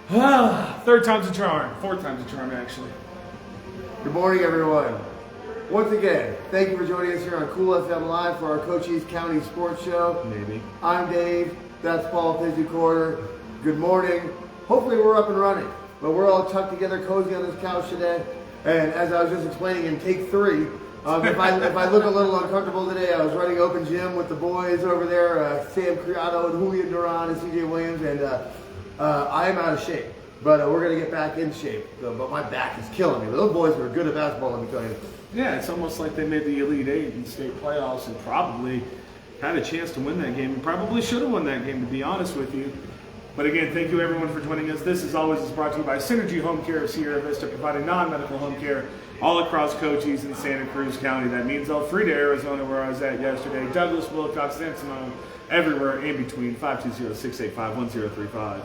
Third time's a charm. Fourth time's a charm, actually. Good morning, everyone. Once again, thank you for joining us here on Cool FM Live for our Cochise County Sports Show. Maybe. I'm Dave. That's Paul Pizzy Quarter. Good morning. Hopefully we're up and running, but we're all tucked together, cozy on this couch today. And as I was just explaining in take 3, if I look a little uncomfortable today, I was running open gym with the boys over there, Sam Criado and Julian Duran and CJ Williams, and I am out of shape. But we're going to get back in shape. But my back is killing me. But those boys were good at basketball, let me tell you. Yeah, it's almost like they made the Elite Eight in state playoffs and probably had a chance to win that game. And probably should have won that game, to be honest with you. But again, thank you everyone for joining us. This, as always, is brought to you by Synergy Home Care of Sierra Vista, providing non-medical home care all across Cochise and Santa Cruz County. That means Elfrida, Arizona, where I was at yesterday, Douglas, Wilcox, San Simon, everywhere in between, 520-685-1035.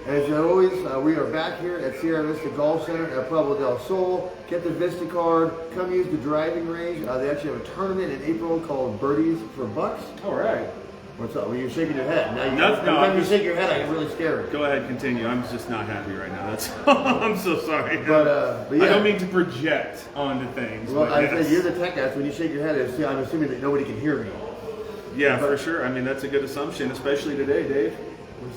As always, we are back here at Sierra Vista Golf Center at Pueblo Del Sol. Get the Vista card. Come use the driving range. They actually have a tournament in April called Birdies for Bucks. All right. What's up? Well, you're shaking your head. Now No, you shake your head, I get really scared. Go ahead, continue. I'm just not happy right now. That's I'm so sorry. But yeah. I don't mean to project onto things. Well, but I yes. said you're the tech guy, so when you shake your head, I'm assuming that nobody can hear me. Yeah, for sure. I mean, that's a good assumption, especially today, Dave.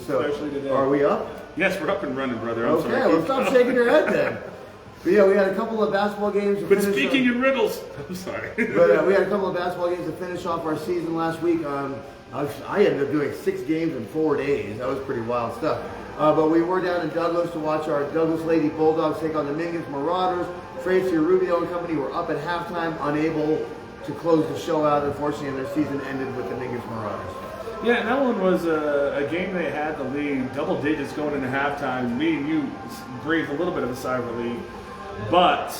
So, especially today. Are we up? Yes, we're up and running, brother. I'm okay, sorry. well, stop shaking your head then. But yeah, we had a couple of basketball games to But finish speaking in riddles, I'm sorry. But we had a couple of basketball games to finish off our season last week. I ended up doing 6 games in 4 days. That was pretty wild stuff. But we were down in Douglas to watch our Douglas Lady Bulldogs take on the Mingus Marauders. Francie Rubio and company were up at halftime, unable to close the show out. Unfortunately, and their season ended with the Mingus Marauders. Yeah, and that one was a game they had the lead, double digits going into halftime. Me and you breathed a little bit of a sigh of relief. But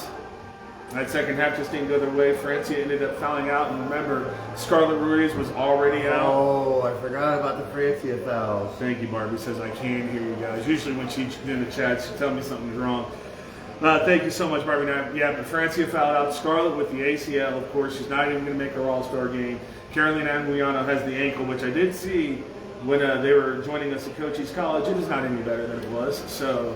that second half just didn't go their way. Francia ended up fouling out, and remember, Scarlett Ruiz was already out. Oh, I forgot about the Francia fouls. Thank you, Barbie says I can't hear you guys. Usually when she's in the chat, she tells me something's wrong. Thank you so much, Barbie. Yeah, but Francia fouled out. Scarlett with the ACL, of course. She's not even going to make her All-Star game. Carolina Anguiano has the ankle, which I did see when they were joining us at Cochise College. It is not any better than it was, so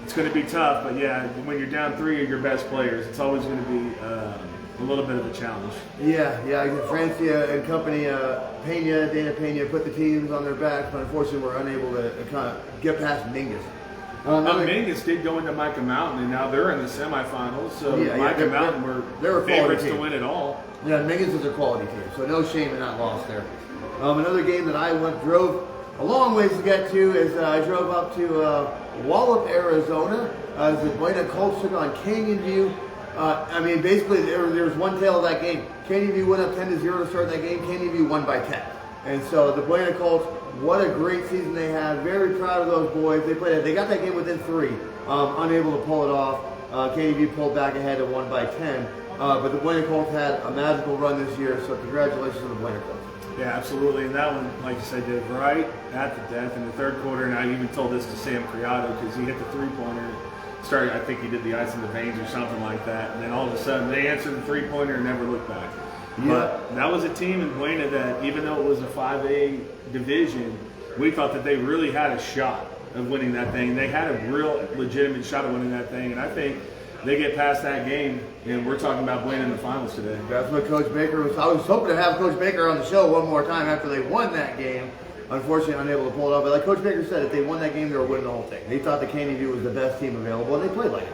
it's going to be tough. But yeah, when you're down 3 of your best players, it's always going to be a little bit of a challenge. Yeah, Francia and company, Dana Pena put the teams on their backs, but unfortunately we're unable to kind of get past Mingus. Mingus did go into Micah Mountain, and now they're in the semifinals. So Micah Mountain were favorites to win it all. Yeah, Mingus is a quality team, so no shame in that loss there. Another game that I drove a long ways to get to is I drove up to Wallop, Arizona, as the Buena Colts took on Canyon View. Basically there was one tail of that game. Canyon View went up 10-0 to start that game. Canyon View won by 10. And so the Buena Colts, what a great season they had. Very proud of those boys. They got that game within 3, unable to pull it off. Canyon View pulled back ahead and won by 10. But the Buena Colts had a magical run this year, so congratulations to the Buena Colts. Yeah, absolutely. And that one, like you said, did right at the death in the third quarter. And I even told this to Sam Criado because he hit the three-pointer. Started, I think he did the ice in the veins or something like that. And then all of a sudden, they answered the three-pointer and never looked back. Yeah. But that was a team in Buena that, even though it was a 5A division, we thought that they really had a shot of winning that thing. They had a real legitimate shot of winning that thing. And I think they get past that game, and we're talking about Buena in the finals today. That's what Coach Baker was. I was hoping to have Coach Baker on the show one more time after they won that game. Unfortunately, unable to pull it off. But like Coach Baker said, if they won that game, they were winning the whole thing. They thought the Canyon View was the best team available, and they played like it.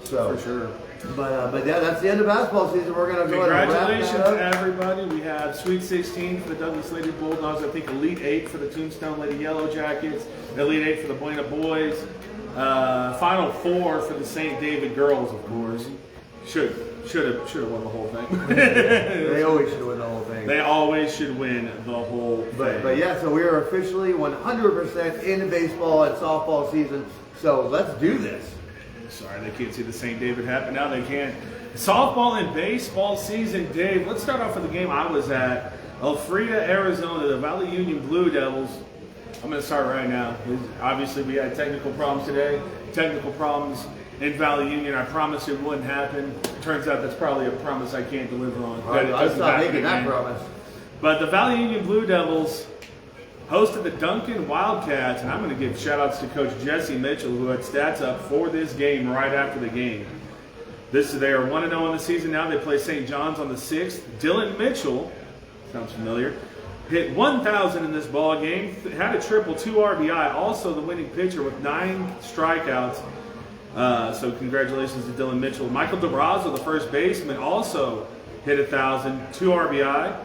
So for sure. But yeah, that's the end of basketball season. We're going to go ahead and wrap that up. Congratulations to everybody. We have Sweet 16 for the Douglas Lady Bulldogs. I think Elite 8 for the Tombstone Lady Yellow Jackets. Elite 8 for the Buena Boys. Final 4 for the St. David Girls, of course. Should have won the whole thing. They always should win the whole thing. They always should win the whole thing. But yeah, so we are officially 100% in baseball and softball season. So let's do this. Sorry, they can't see the St. David hat, but now they can. Softball and baseball season, Dave. Let's start off with the game I was at. Elfrida, Arizona, the Valley Union Blue Devils. I'm going to start right now. Obviously, we had technical problems today. Technical problems in Valley Union. I promised it wouldn't happen. It turns out that's probably a promise I can't deliver on. I stopped making that promise. But the Valley Union Blue Devils hosted the Duncan Wildcats, and I'm going to give shout-outs to Coach Jesse Mitchell, who had stats up for this game right after the game. They are 1-0 in the season now. They play St. John's on the 6th. Dylan Mitchell, sounds familiar, hit 1,000 in this ball game, had a triple, 2 RBI, also the winning pitcher with 9 strikeouts. So congratulations to Dylan Mitchell. Michael DeBrazzo, the first baseman, also hit 1,000, 2 RBI.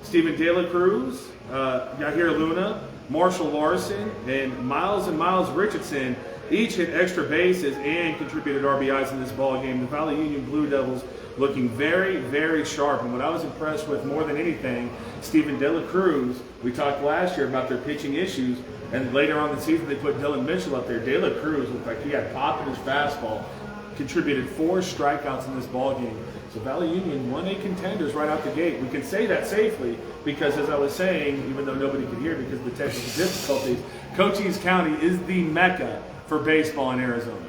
Steven De La Cruz, Yahir Luna, Marshall Larson, and Miles Richardson each hit extra bases and contributed RBIs in this ball game. The Valley Union Blue Devils looking very, very sharp. And what I was impressed with more than anything, Steven De La Cruz, we talked last year about their pitching issues, and later on in the season they put Dylan Mitchell up there. De La Cruz looked like he had pop in his fastball, contributed 4 strikeouts in this ball game. So Valley Union 1A contenders right out the gate. We can say that safely because, as I was saying, even though nobody could hear because of the technical difficulties, Cochise County is the mecca for baseball in Arizona.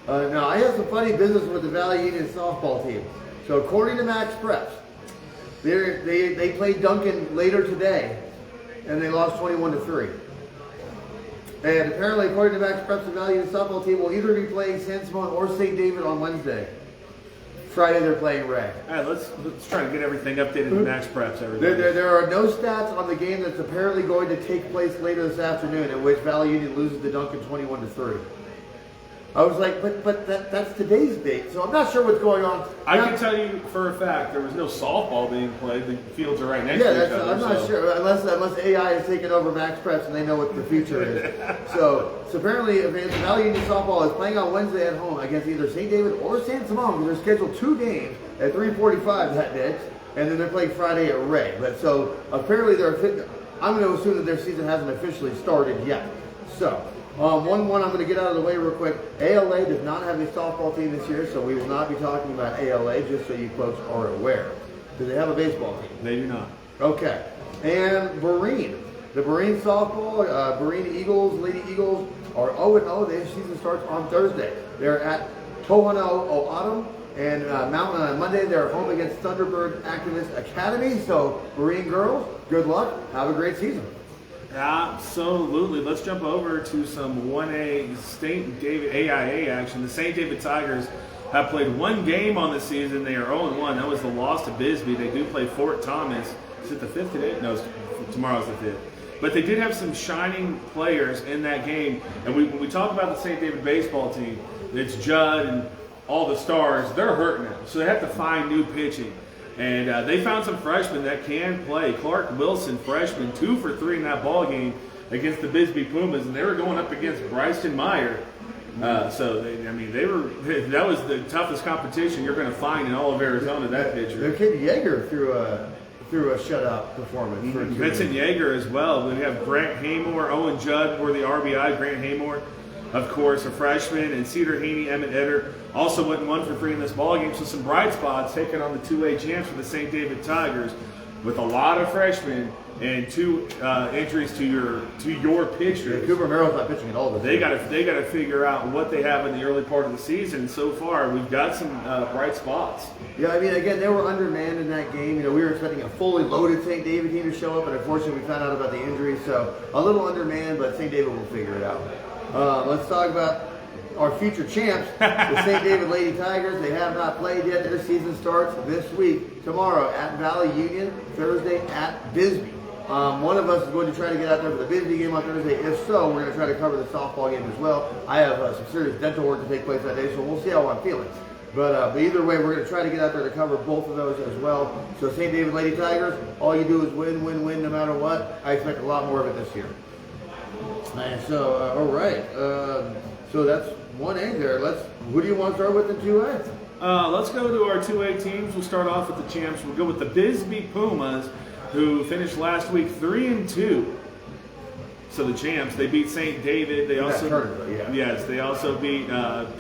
Now, I have some funny business with the Valley Union softball team. So according to Max Preps, they played Duncan later today, and they lost 21-3. And apparently, according to Max Preps, the Valley Union softball team will either be playing San Simon or St. David on Wednesday. Friday they're playing Ray. All right, let's try to get everything updated to Max Preps. Everybody. There are no stats on the game that's apparently going to take place later this afternoon, in which Valley Union loses to Duncan 21-3. I was like, but that's today's date, so I'm not sure what's going on. I can tell you for a fact there was no softball being played. The fields are right next to each other. I'm not sure unless AI has taken over Max Preps and they know what the future is. so apparently, Valley Union softball is playing on Wednesday at home against either St. David or San Simon. They're scheduled 2 games at 3:45 that day, and then they're playing Friday at Ray. But so apparently I'm going to assume that their season hasn't officially started yet. So. I'm going to get out of the way real quick. ALA does not have a softball team this year, so we will not be talking about ALA, just so you folks are aware. Do they have a baseball team? They do not. Okay. And Berrien. The Berrien softball, Berrien Eagles, Lady Eagles, are 0-0. Their season starts on Thursday. They're at Tohono O'odham, and Monday they're home against Thunderbird Activist Academy. So, Berrien girls, good luck. Have a great season. Absolutely. Let's jump over to some 1A St. David AIA action. The St. David Tigers have played 1 game on the season. They are 0-1. That was the loss to Bisbee. They do play Fort Thomas. Is it the 5th today? No, tomorrow's the 5th. But they did have some shining players in that game. And when we talk about the St. David baseball team, it's Judd and all the stars. They're hurt now. So they have to find new pitching. And they found some freshmen that can play. Clark Wilson, freshman, 2 for 3 in that ball game against the Bisbee Pumas, and they were going up against Bryson Meyer. That was the toughest competition you're going to find in all of Arizona. That pitcher. Their kid Yeager threw a shutout performance. Vincent Yeager as well. We have Grant Haymore, Owen Judd were the RBI. Grant Haymore, of course, a freshman, and Cedar Haney, Emmett Eder also went 1 for 3 in this ballgame. So some bright spots taking on the 2A champs for the St. David Tigers, with a lot of freshmen and 2 injuries to your pitchers. Yeah, Cooper Merrill's not pitching at all this They got to figure out what they have in the early part of the season. So far, we've got some bright spots. Yeah, I mean, again, they were undermanned in that game. We were expecting a fully loaded St. David team to show up, but unfortunately, we found out about the injuries. So a little undermanned, but St. David will figure it out. Let's talk about our future champs, the St. David Lady Tigers. They have not played yet. Their season starts this week, tomorrow at Valley Union, Thursday at Bisbee. One of us is going to try to get out there for the Bisbee game on Thursday. If so, we're going to try to cover the softball game as well. I have some serious dental work to take place that day, so we'll see how I'm feeling. But either way, we're going to try to get out there to cover both of those as well. So St. David Lady Tigers, all you do is win, win, win no matter what. I expect a lot more of it this year. And so, all right. So that's 1A there. Who do you want to start with in 2A? Let's go to our 2A teams. We'll start off with the champs. We'll go with the Bisbee Pumas, who finished last week 3-2. So the champs, they beat St. David. They they also beat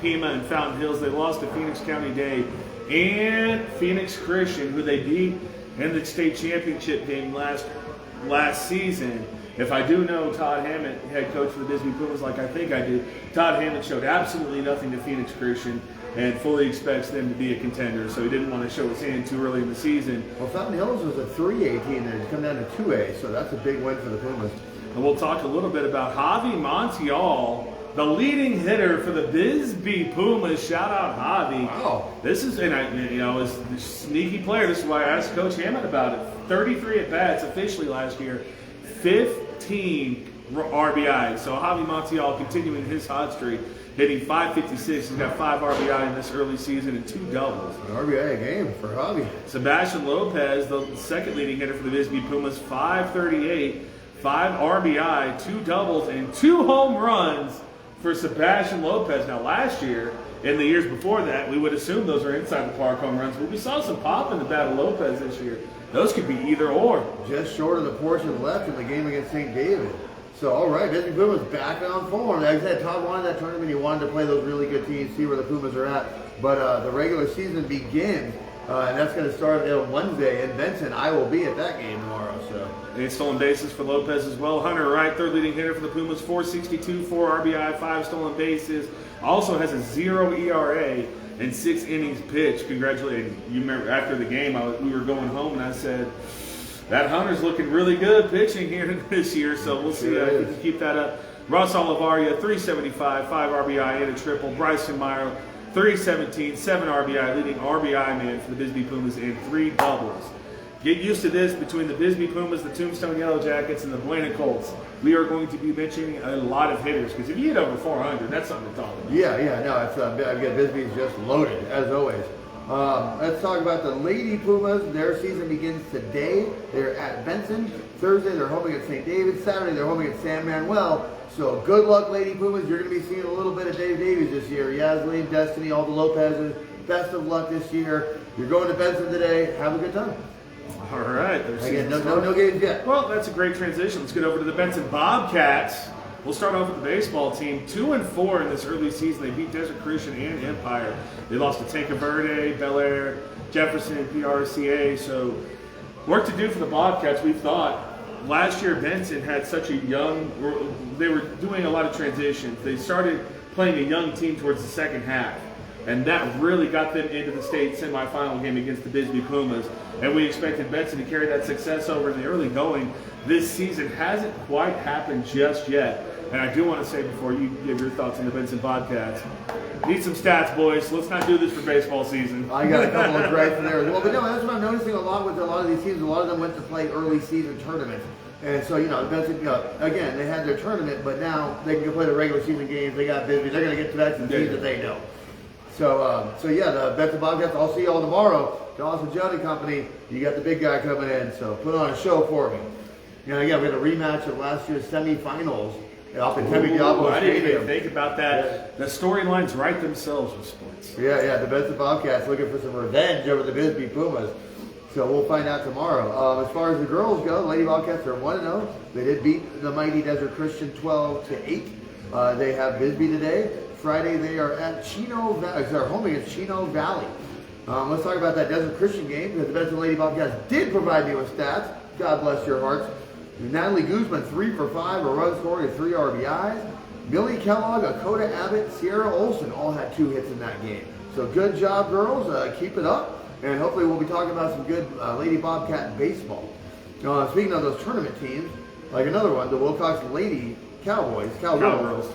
Pima and Fountain Hills. They lost to Phoenix County Day and Phoenix Christian, who they beat in the state championship game last season. If I do know Todd Hammond, head coach for the Bisbee Pumas, like I think I do, Todd Hammond showed absolutely nothing to Phoenix Christian and fully expects them to be a contender. So he didn't want to show his hand too early in the season. Well, Fountain Hills was a 3A team and it's come down to 2A, so that's a big win for the Pumas. And we'll talk a little bit about Javi Montiel, the leading hitter for the Bisbee Pumas. Shout out Javi. Wow. This is, and is a sneaky player. This is why I asked Coach Hammond about it. 33 at bats officially last year, 15 RBI. So Javi Montiel continuing his hot streak, hitting .556. He's got 5 RBI in this early season and 2 doubles. An RBI a game for Javi. Sebastian Lopez, the second leading hitter for the Bisbee Pumas, .538, 5 RBI, 2 doubles, and 2 home runs for Sebastian Lopez. Now, last year, in the years before that, we would assume those are inside the park home runs, but we saw some pop in the bat of Lopez this year. Those could be either or. Just short of the portion left in the game against St. David. So, all right, Bisbee Pumas back on form. Like I said, Todd wanted that tournament. He wanted to play those really good teams, see where the Pumas are at. But the regular season begins, and that's going to start on Wednesday in Benson. I will be at that game tomorrow. So, 8 stolen bases for Lopez as well. Hunter Wright, third leading hitter for the Pumas, .462, 4 RBI, 5 stolen bases. Also has a 0 ERA and 6 innings pitched. Congratulations. You remember after the game, we were going home, and I said, that Hunter's looking really good pitching here this year, so we'll see if he can keep that up. Ross Olivaria, .375, 5 RBI and a triple. Bryson Meyer, .317, 7 RBI, leading RBI man for the Bisbee Pumas, and 3 doubles. Get used to this between the Bisbee Pumas, the Tombstone Yellow Jackets, and the Buena Colts. We are going to be mentioning a lot of hitters, because if you hit over 400, that's something to talk about. Yeah, no, it's again, Bisbee's just loaded, as always. Let's talk about the Lady Pumas. Their season begins today. They're at Benson. Thursday, they're home against St. David. Saturday, they're home against San Manuel. So good luck, Lady Pumas. You're going to be seeing a little bit of Dave Davies this year. Yasleen, Destiny, all the Lopez's. Best of luck this year. You're going to Benson today. Have a good time. All right. Again, no games yet. Well, that's a great transition. Let's get over to the Benson Bobcats. We'll start off with the baseball team. 2-4 in this early season. They beat Desert Christian and Empire. They lost to Tanca Verde, Bel Air, Jefferson, PRCA. So work to do for the Bobcats. We thought last year Benson had such a young, they were doing a lot of transitions. They started playing a young team towards the second half. And that really got them into the state semifinal game against the Bisbee Pumas. And we expected Benson to carry that success over in the early going. This season hasn't quite happened just yet. And I do want to say before you give your thoughts on the Benson Bobcats, need some stats, boys. Let's not do this for baseball season. I got a couple of gripes in there as well. But no, that's what I'm noticing a lot with a lot of these teams. A lot of them went to play early season tournaments. And so, Benson, again, they had their tournament, but now they can go play the regular season games. They got busy. They're going to get to that teams that they know. So the Benson Bobcats, I'll see y'all tomorrow. Dawson Judd and Company, you got the big guy coming in, so put on a show for me. Again, we had a rematch of last year's semifinals up in Tempe Diablo I didn't Stadium. even think about that. Yeah. The storylines write themselves with sports. Yeah, the Benson Bobcats looking for some revenge over the Bisbee Pumas. So we'll find out tomorrow. As far as the girls go, the Lady Bobcats are 1-0. They did beat the mighty Desert Christian 12-8. They have Bisbee today. Friday they are at Chino Valley. They're home against Chino Valley. Let's talk about that Desert Christian game, because the Benson Lady Bobcats did provide me with stats. God bless your hearts. Natalie Guzman, 3 for 5, a run scored and 3 RBIs. Millie Kellogg, Dakota Abbott, Sierra Olson all had 2 hits in that game. So good job, girls. Keep it up. And hopefully we'll be talking about some good Lady Bobcat baseball. Speaking of those tournament teams, like another one, the Wilcox Lady Cowboys, Cowgirls.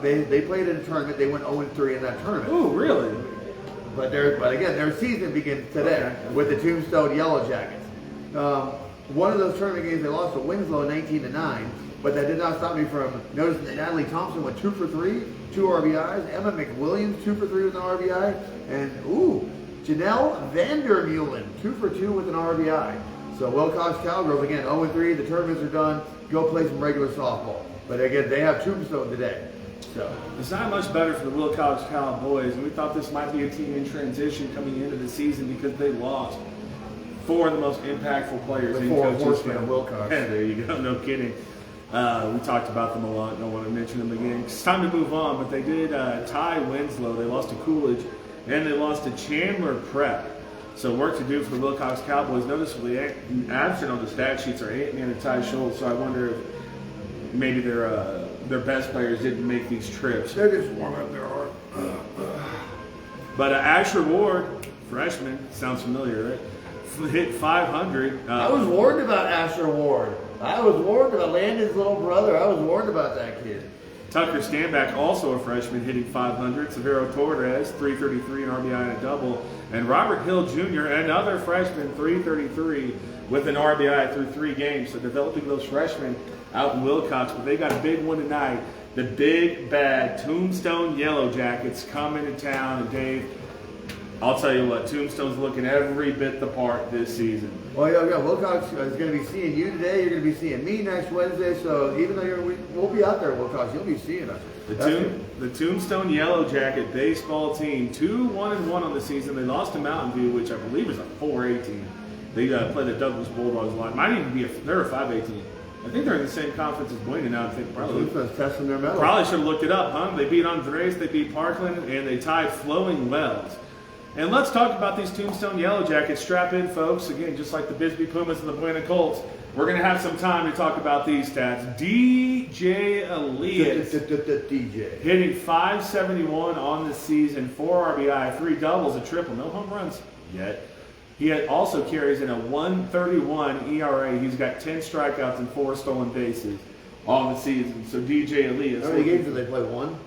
They played in a tournament. They went 0-3 in that tournament. Oh, really? But again, their season begins today with the Tombstone Yellow Jackets. One of those tournament games, they lost to Winslow 19-9, but that did not stop me from noticing that Natalie Thompson went 2 for 3, 2 RBIs. Emma McWilliams, 2 for 3 with an RBI. And, Janelle Vandermeulen, 2 for 2 with an RBI. So Wilcox Cowgirls, again, 0-3. The tournaments are done. Go play some regular softball. But again, they have Tombstone today. So it's not much better for the Wilcox Cowboys, and we thought this might be a team in transition coming into the season because they lost 4 of the most impactful players in Cochise County. Wilcox. Yeah, there you go. No kidding. We talked about them a lot. Don't want to mention them again. It's time to move on, but they did tie Winslow. They lost to Coolidge, and they lost to Chandler Prep. So work to do for the Wilcox Cowboys. Noticeably absent on the stat sheets are Ant-Man and Ty Schultz. So I wonder if maybe their best players didn't make these trips. They're just warming up their heart. But Asher Ward, freshman, sounds familiar, right? Hit 500. I was warned about Asher Ward. I was warned about Landon's little brother. I was warned about that kid. Tucker Stanback, also a freshman, hitting 500. Severo Torres, 333 and RBI and a double. And Robert Hill Jr., another freshman, 333 with an RBI through 3 games. So developing those freshmen out in Wilcox. But they got a big one tonight. The big, bad Tombstone Yellow Jackets coming to town. And Dave, I'll tell you what, Tombstone's looking every bit the part this season. Well, yeah, Wilcox is going to be seeing you today. You're going to be seeing me next Wednesday. So even though we'll be out there, Wilcox, you'll be seeing us. The Tombstone Yellow Jacket baseball team, 2-1-1 on the season. They lost to Mountain View, which I believe is a 4A team. They play the Douglas Bulldogs a lot. Might even be they're a 5A team. I think they're in the same conference as Buena now. I think probably testing their mettle. Probably should have looked it up, huh? They beat Andres, they beat Parkland, and they tied Flowing Wells. And let's talk about these Tombstone Yellow Jackets. Strap in, folks. Again, just like the Bisbee Pumas and the Buena Colts, we're going to have some time to talk about these stats. DJ Elias hitting 571 on the season, 4 RBI, 3 doubles, a triple. No home runs yet. He also carries in a 1.31 ERA. He's got 10 strikeouts and 4 stolen bases on the season. So DJ Elias. How many games did they play? 1?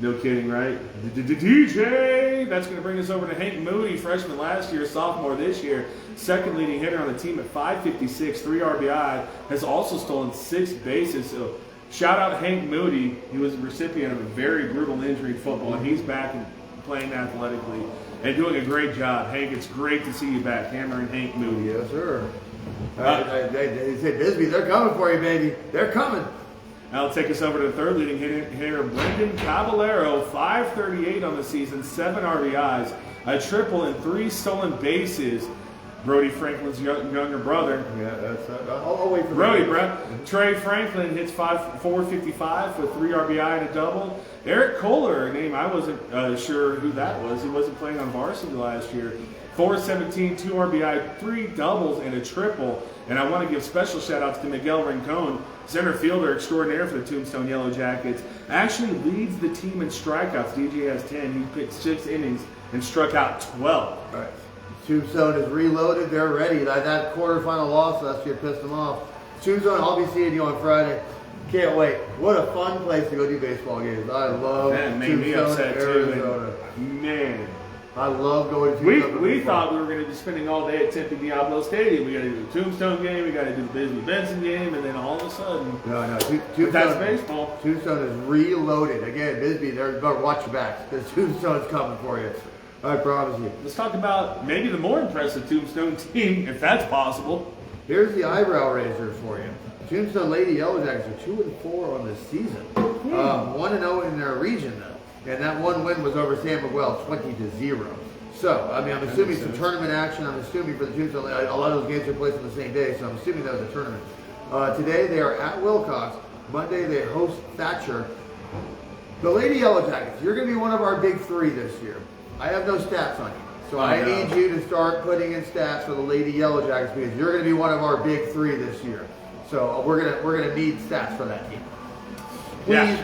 No kidding, right? DJ! That's going to bring us over to Hank Moody, freshman last year, sophomore this year. Second leading hitter on the team at 556, 3 RBI. Has also stolen 6 bases. So shout out Hank Moody. He was a recipient of a very brutal injury in football, and he's back and playing athletically and doing a great job. Hank, it's great to see you back. Hammering Hank Moody. Yes, sir. They say, Bisbee, they're coming for you, baby. They're coming. That'll take us over to the third leading hitter, Brendan Caballero, 538 on the season, 7 RBIs, a triple, and 3 stolen bases. Brody Franklin's younger brother. Yeah, that's I'll wait for Brody, bro. Trey Franklin hits 455 with 3 RBI and a double. Eric Kohler, a name I wasn't sure who that was. He wasn't playing on varsity last year. 417, 2 RBI, 3 doubles, and a triple. And I want to give special shout outs to Miguel Rincon, center fielder extraordinaire for the Tombstone Yellow Jackets. Actually leads the team in strikeouts. DJ has 10. He pitched 6 innings and struck out 12. All right. Tombstone is reloaded. They're ready. That quarterfinal loss last year pissed them off. Tombstone, I'll be seeing you on Friday. Can't wait. What a fun place to go do baseball games. I love Tombstone, Arizona. Man. I love going to Tombstone. We thought we were going to be spending all day at Tempe Diablo Stadium. We got to do the Tombstone game, we got to do the Bisbee Benson game, and then all of a sudden, Tombstone, that's baseball. Tombstone is reloaded. Again, Bisbee, they're going to watch your backs because Tombstone's coming for you. I promise you. Let's talk about maybe the more impressive Tombstone team, if that's possible. Here's the eyebrow raiser for you. Tombstone Lady Yellow Jackets are 2-4 on this season. 1-0 in their region though. And that one win was over San Miguel, 20-0. So, I mean, I'm assuming some tournament action. I'm assuming for the Tombstone, a lot of those games are placed on the same day, so I'm assuming that was a tournament. Today they are at Wilcox. Monday they host Thatcher. The Lady Yellow Jackets, you're going to be one of our big 3 this year. I have no stats on you. So I need you to start putting in stats for the Lady Yellow Jackets because you're going to be one of our big 3 this year. So we're gonna need stats for that team.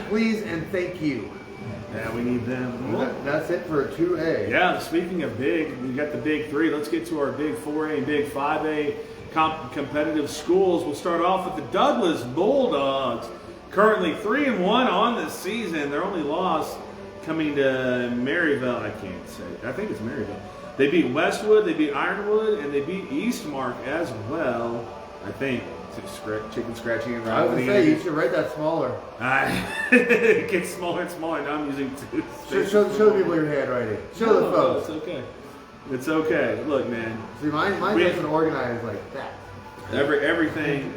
Please, and thank you. Yeah, we need them. That's it for 2A. Yeah, speaking of big, we got the big 3. Let's get to our big 4A and big 5A competitive schools. We'll start off with the Douglas Bulldogs. Currently 3-1 on the season. Their only loss coming to Maryville. I can't say. I think it's Maryville. They beat Westwood, they beat Ironwood, and they beat Eastmark as well. I think. Chicken scratching and I was going to say, you should write that smaller. It gets smaller and smaller. Now I'm using two. Show the people your handwriting. Show the folks. It's okay. It's okay. Look, man. See, mine doesn't organize like that. Everything.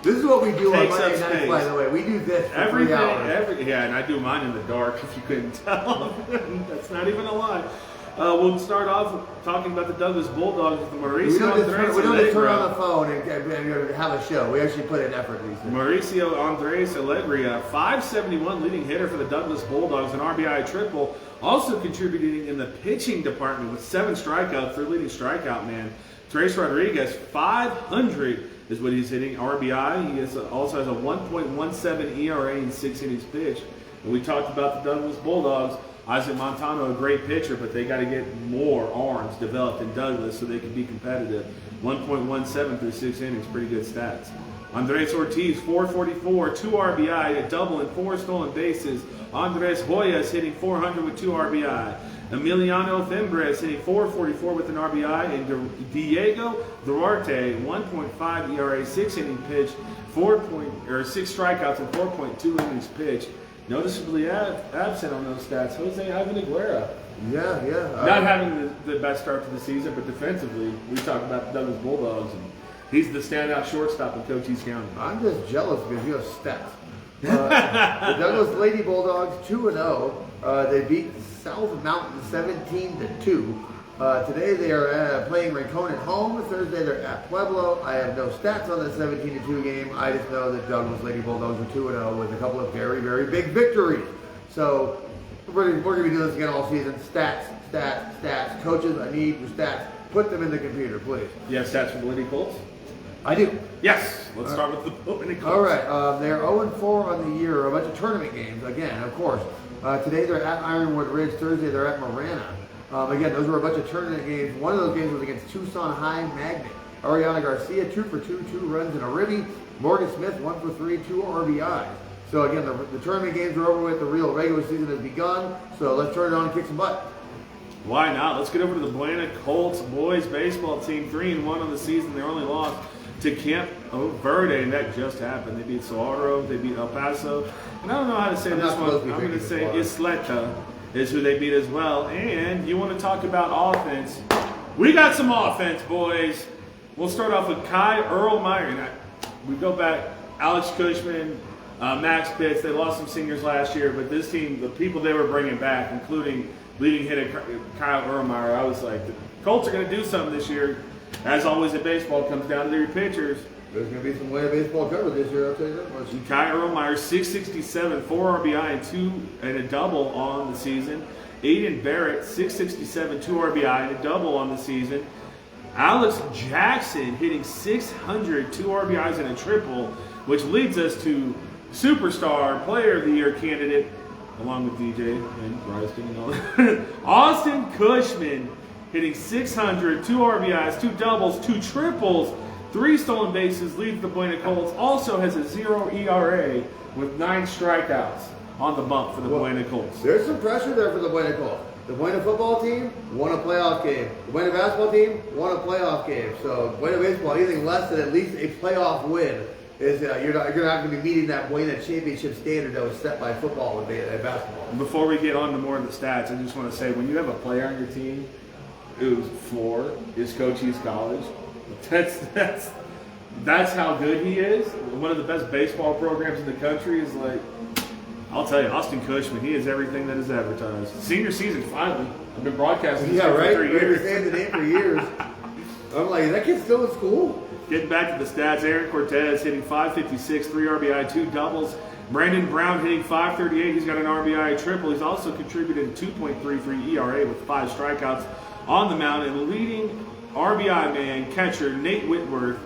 This is what we do on Takes Monday up nights, space. by the way. We do this for 3 hours. Yeah, and I do mine in the dark, if you couldn't tell. That's not even a lie. We'll start off talking about the Douglas Bulldogs with the Mauricio Andres. We don't just turn on the phone and have a show. We actually put in effort these days. Mauricio Andres Alegria, 571 leading hitter for the Douglas Bulldogs, an RBI triple. Also contributing in the pitching department with 7 strikeouts, their leading strikeout man. Trace Rodriguez, 500 is what he's hitting, RBI. He also has a 1.17 ERA in 6 innings pitched. And we talked about the Douglas Bulldogs. Isaac Montano, a great pitcher, but they got to get more arms developed in Douglas so they can be competitive. 1.17 through 6 innings, pretty good stats. Andres Ortiz, 444, 2 RBI, a double and 4 stolen bases. Andres Hoyas hitting 400 with 2 RBI. Emiliano Fimbres hitting 444 with an RBI. And Diego Duarte, 1.5 ERA, 6 inning pitch, 6 strikeouts and 4.2 innings pitched. Noticeably absent on those stats, Jose Ivan Aguera. Yeah. Not having the best start to the season, but defensively, we talk about the Douglas Bulldogs, and he's the standout shortstop in Cochise County. I'm just jealous because you have stats. The Douglas Lady Bulldogs 2-0. They beat South Mountain 17-2. Today they are playing Rincon at home. Thursday they're at Pueblo. I have no stats on the 17-2 game. I just know that Douglas Lady Bulldogs are 2-0 with a couple of very, very big victories. So we're going to be doing this again all season. Stats. Coaches, I need your stats. Put them in the computer, please. You have stats for the Lady Colts? I do. Yes. Let's start with the Lady Colts. All right. They're 0-4 on the year. A bunch of tournament games, again, of course. Today they're at Ironwood Ridge. Thursday they're at Marana. Again, those were a bunch of tournament games. One of those games was against Tucson High Magnet. Ariana Garcia, 2 for 2, 2 runs and a ribby. Morgan Smith, 1 for 3, 2 RBI. So again, the tournament games are over with. The real regular season has begun. So let's turn it on and kick some butt. Why not? Let's get over to the Buena Colts boys baseball team. 3-1 on the season. They only lost to Camp Verde, and that just happened. They beat Saguaro, they beat El Paso, and I don't know how to say this one. I'm going to say Isleta is who they beat as well. And you want to talk about offense? We got some offense, boys. We'll start off with Kai Erlmeyer. We go back, Alex Cushman, Max Pitts. They lost some seniors last year, but this team, the people they were bringing back, including leading hitter Kyle Erlmeyer, I was like, the Colts are going to do something this year. As always in baseball, it comes down to their pitchers. There's going to be some way of baseball covered this year, I'll tell you that much. Kai Erlmeyer, 667, 4 RBI and a double on the season. Aiden Barrett, 667, 2 RBI and a double on the season. Alex Jackson hitting 600, 2 RBIs and a triple, which leads us to Superstar Player of the Year candidate, along with DJ and Bryson and all that. Austin Cushman hitting 600, 2 RBIs, 2 doubles, 2 triples, 3 stolen bases, leads the Buena Colts. Also has a 0 ERA with 9 strikeouts on the bump for the Buena Colts. There's some pressure there for the Buena Colts. The Buena football team won a playoff game. The Buena basketball team won a playoff game. So Buena baseball, anything less than at least a playoff win is you're not going to be meeting that Buena championship standard that was set by football with basketball. Before we get on to more of the stats, I just want to say when you have a player on your team whose floor is Cochise College, that's how good he is. One of the best baseball programs in the country is like, I'll tell you, Austin Cushman, he is everything that is advertised. Senior season, finally. I've been broadcasting this for 3 years. Saying the name for years. I'm like, is that kid still in school? Getting back to the stats, Aaron Cortez hitting 556, 3 RBI, 2 doubles. Brandon Brown hitting 538. He's got an RBI triple. He's also contributed a 2.33 ERA with 5 strikeouts on the mound. And leading RBI man, catcher Nate Whitworth.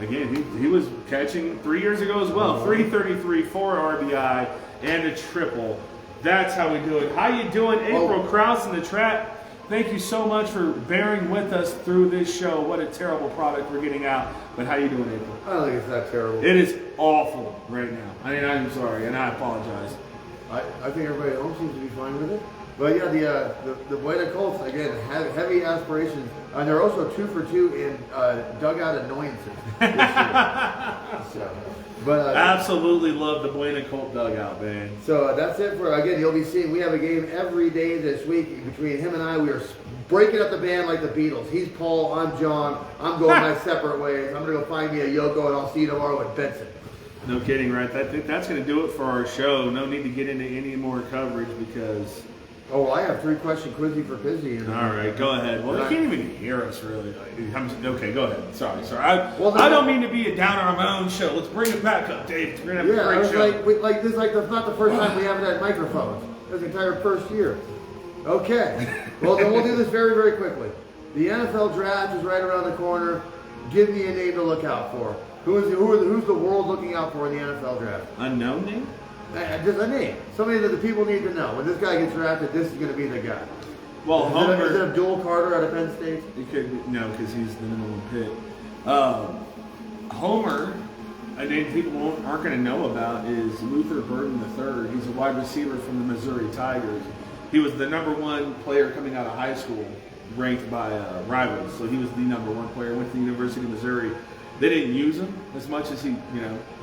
Again, he was catching 3 years ago as well. 333, 4 RBI, and a triple. That's how we do it. How you doing, April Krause in the trap? Thank you so much for bearing with us through this show. What a terrible product we're getting out. But how you doing, April? I don't think it's that terrible. It is awful right now. I mean, I'm sorry, and I apologize. I think everybody at home seems to be fine with it. But yeah, the Buena Colts, again, have heavy aspirations. And they're also 2 for 2 in dugout annoyances this year. But absolutely love the Buena Colt dugout, man. So that's it for, again, you'll be seeing, we have a game every day this week. Between him and I, we are breaking up the band like the Beatles. He's Paul, I'm John, I'm going my separate ways. I'm going to go find me a Yoko, and I'll see you tomorrow with Benson. No kidding, right? That's going to do it for our show. No need to get into any more coverage because... Oh, I have 3-question quizzy for Pizzy. All right, go ahead. Well, they can't even hear us, really. Okay, go ahead. Sorry. I don't mean to be a downer on my own show. Let's bring it back up, Dave. We're going to have a great show. This is not the first time we haven't had microphones. This entire first year. Okay. Well, then we'll do this very, very quickly. The NFL draft is right around the corner. Give me a name to look out for. Who's the world looking out for in the NFL draft? Unknown name? Just a name. Somebody that the people need to know. When this guy gets drafted, this is going to be the guy. Well, is it Abdul Carter out of Penn State? It could no, because he's the number one pick. Homer, a name people aren't going to know about is Luther Burden III. He's a wide receiver from the Missouri Tigers. He was the number one player coming out of high school, ranked by rivals. So he was the number one player. Went to the University of Missouri. They didn't use him as much as he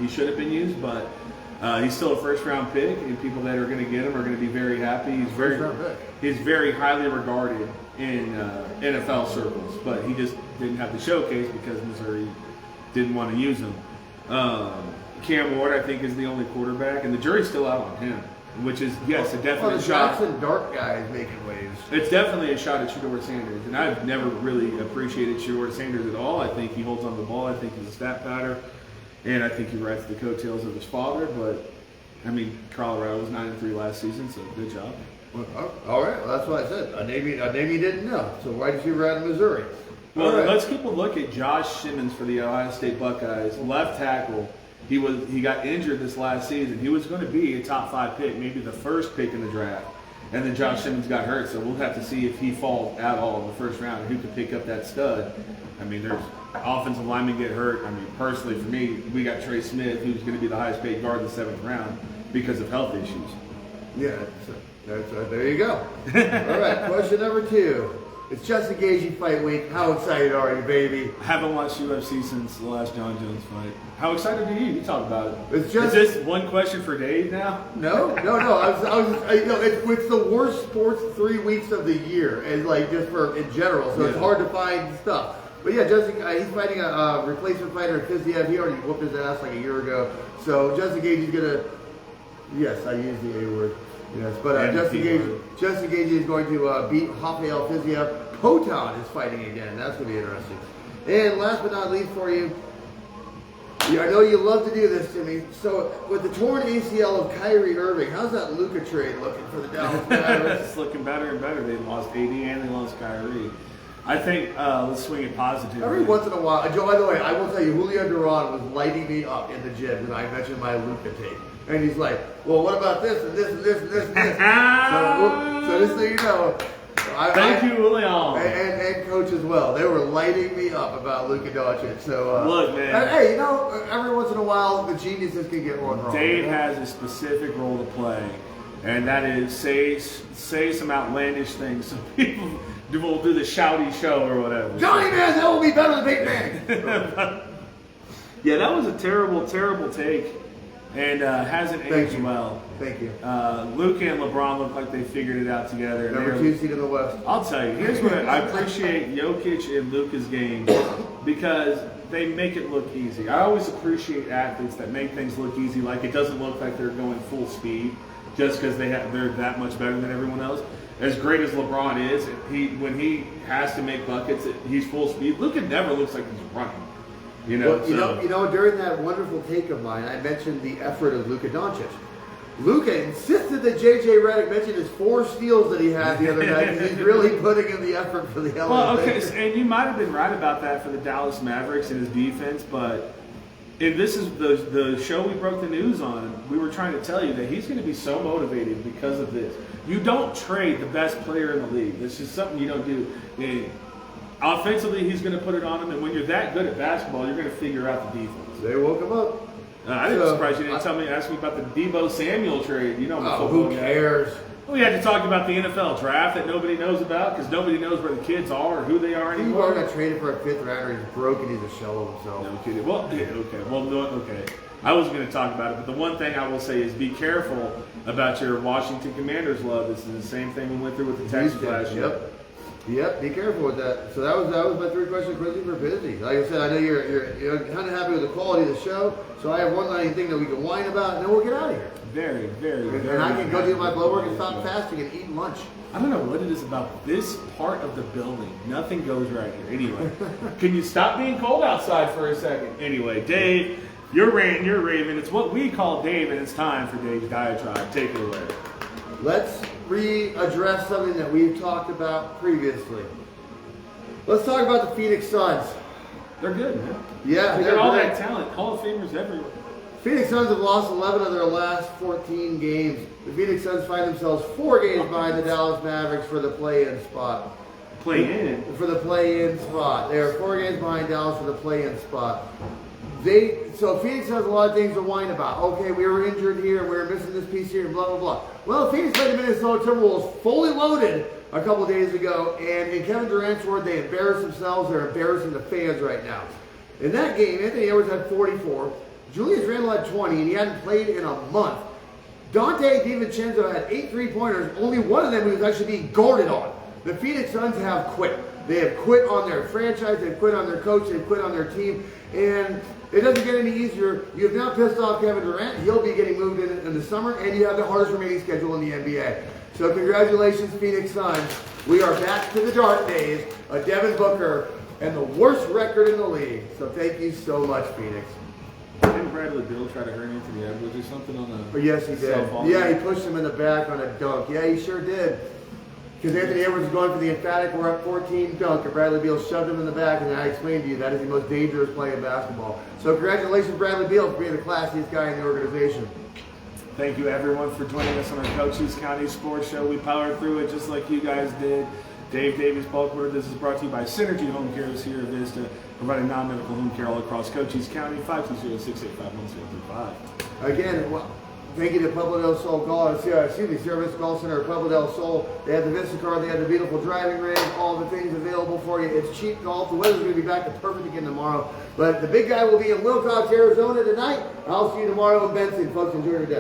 should have been used, but he's still a first-round pick, and people that are going to get him are going to be very happy. He's very highly regarded in NFL circles, but he just didn't have the showcase because Missouri didn't want to use him. Cam Ward, I think, is the only quarterback, and the jury's still out on him, which is, yes, a definite shot. The Jackson Dart guy is making waves. It's definitely a shot at Shedeur Sanders, and I've never really appreciated Shedeur Sanders at all. I think he holds on the ball. I think he's a stat pattern, and I think he rides the coattails of his father, but, I mean, Colorado was 9-3 last season, so good job. Well, all right, well, that's what I said. A name you didn't know. So why did you ride in Missouri? Well, let's keep a look at Josh Simmons for the Ohio State Buckeyes, left tackle. He got injured this last season. He was going to be a top 5 pick, maybe the first pick in the draft, and then Josh Simmons got hurt. So we'll have to see if he falls at all in the first round and who can pick up that stud. I mean, there's offensive linemen get hurt. I mean, personally for me, we got Trey Smith, who's going to be the highest paid guard in the 7th round because of health issues. Yeah, there you go. All right, question number 2. It's Justin Gaethje fight week. How excited are you, baby? I haven't watched UFC since the last John Jones fight. How excited are you? You talk about it. Is this one question for Dave now? No. It's the worst sports 3 weeks of the year, and like just for in general. So it's hard to find stuff. But yeah, Justin, he's fighting a replacement fighter in Pizzy. He already whooped his ass like a year ago. So Justin Gaethje's gonna. Yes, I used the A word. Yes, but Justin Gaethje is going to beat Rafael Fiziev. Potan is fighting again. That's going to be interesting. And last but not least for you, I know you love to do this to me. So with the torn ACL of Kyrie Irving, how's that Luka trade looking for the Dallas Mavericks? It's looking better and better. They lost AD and they lost Kyrie. I think let's swing it positive. Every once in a while, Joe, by the way, I will tell you, Julio Duran was lighting me up in the gym when I mentioned my Luka tape. And he's like, well, what about this and this and this and this and this? So just so you know, thank you, Julio. And Coach as well. They were lighting me up about Luka Doncic. So look, man. Hey, every once in a while, the geniuses can get one wrong. Dave has a specific role to play, and that is say some outlandish things so people will do the shouty show or whatever. Johnny Manziel will be better than Peyton Manning. Yeah, that was a terrible, terrible take. And hasn't aged well. Thank you. Luka and LeBron look like they figured it out together. Number 2 seed in the West. I'll tell you, here's what I appreciate Jokic and Luka's game because they make it look easy. I always appreciate athletes that make things look easy, like it doesn't look like they're going full speed just because they're that much better than everyone else. As great as LeBron is, when he has to make buckets, he's full speed. Luka never looks like he's running. During that wonderful take of mine, I mentioned the effort of Luka Doncic. Luka insisted that J.J. Redick mentioned his 4 steals that he had the other night, because he's really putting in the effort for the hell of it. Well, okay, and you might have been right about that for the Dallas Mavericks and his defense, but this is the show we broke the news on. We were trying to tell you that he's going to be so motivated because of this. You don't trade the best player in the league. This is something you don't do. Offensively, he's going to put it on him, and when you're that good at basketball, you're going to figure out the defense. They woke him up. I didn't surprise you didn't ask me about the Debo Samuel trade. Who cares? We had to talk about the NFL draft that nobody knows about because nobody knows where the kids are or who they are anymore. People are going to trade for a 5th rounder. He's broken. He's a shell of himself. No kidding. Well, yeah, okay. Well, no, okay. I wasn't going to talk about it, but the one thing I will say is be careful about your Washington Commanders love. This is the same thing we went through with the Texans last year. Yep, be careful with that. So that was my 3rd question, Quizzy for Pizzy. Like I said, I know you're kind of happy with the quality of the show, so I have one last thing that we can whine about, and then we'll get out of here. Very, very, very. And I can go do my blood work and stop fasting and eat lunch. I don't know what it is about this part of the building. Nothing goes right here. Anyway, can you stop being cold outside for a second? Anyway, Dave, you're ranting, you're raving. It's what we call Dave, and it's time for Dave's diatribe. Take it away. Let's readdress something that we've talked about previously. Let's talk about the Phoenix Suns. They're good, man. Yeah, they got all that talent. Hall of Famers everywhere. Phoenix Suns have lost 11 of their last 14 games. The Phoenix Suns find themselves 4 games behind the Dallas Mavericks for the play-in spot. Play-in? For the play-in spot. They are 4 games behind Dallas for the play-in spot. So Phoenix has a lot of things to whine about. Okay, we were injured here, we were missing this piece here, and blah, blah, blah. Well, Phoenix played the Minnesota Timberwolves fully loaded a couple days ago, and in Kevin Durant's word, they embarrassed themselves. They're embarrassing the fans right now. In that game, Anthony Edwards had 44. Julius Randle had 20, and he hadn't played in a month. Dante DiVincenzo had 8 3-pointers. Only one of them was actually being guarded on. The Phoenix Suns have quit. They have quit on their franchise. They've quit on their coach. They've quit on their team. And it doesn't get any easier. You have now pissed off Kevin Durant. He'll be getting moved in the summer, and you have the hardest remaining schedule in the NBA. So congratulations, Phoenix Suns. We are back to the dark days of Devin Booker and the worst record in the league. So thank you so much, Phoenix. Didn't Bradley Beal try to hurt Anthony Edwards or something on the... Oh, yes, he did. Yeah, he pushed him in the back on a dunk. Yeah, he sure did. Because Anthony Edwards was going for the emphatic, we're up 14 dunk, and Bradley Beal shoved him in the back, and I explained to you that is the most dangerous play in basketball. So congratulations, Bradley Beal, for being the classiest guy in the organization. Thank you, everyone, for joining us on our Cochise County Sports Show. We powered through it just like you guys did. Dave Davies, Paul Porter. This is brought to you by Synergy Home Care of Sierra Vista, providing non-medical home care all across Cochise County. 520-685-1035. Again, thank you to Pueblo Del Sol Golf, Sierra Vista Golf Center, Pueblo Del Sol. They have the Vista card, they have the beautiful driving range, all the things available for you. It's cheap golf. The weather's going to be back to perfect again tomorrow. But the big guy will be in Wilcox, Arizona tonight. I'll see you tomorrow in Benson. Folks, enjoy your day.